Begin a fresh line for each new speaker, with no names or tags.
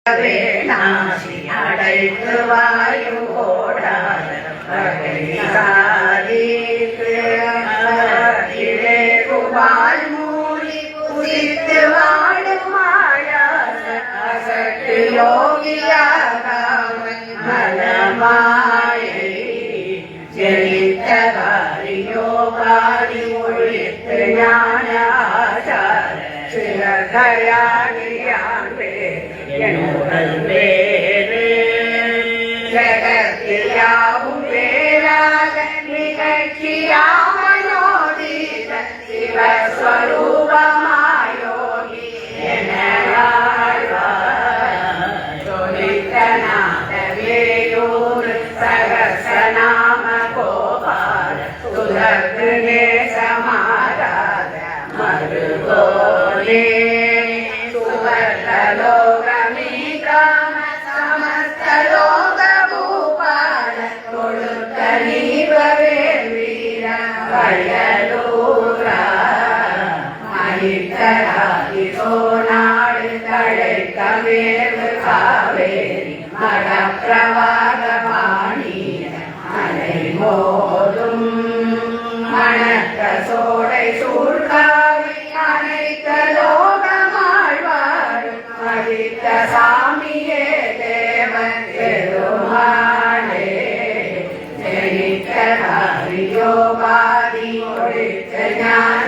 நாசி அடைத்து வாயுவோடாத சாதிக்கு குபால் மூடி குதித்து வாடும் அசட்டு யோகியாக மனமாயை ஜெயித்த காரியோகாரி ஒழித்து ஞான ஆசார சிறகயாகியாண்டே என்னுடல் வேறு ஜகத்தியாவும் வேறாக நிகழ்ச்சியாமனோதீத சிவஸ்வரூபமாயோகி எனவேயூர் சகசநாம கோபால சுதர்கு நேசமாராத மருகோலே சோனாடு தழைக்க மேற்கு காவேரி மடப்பிரவாகமானி அலை மோதும் மணக்க சோடை சூழ்காவி அனைத்த லோகமாழ்வார் மதித்த சாமியே தேவன் பெருமாளே ஜெயித்த ஹரியோகாதி ஒழித்த ஞான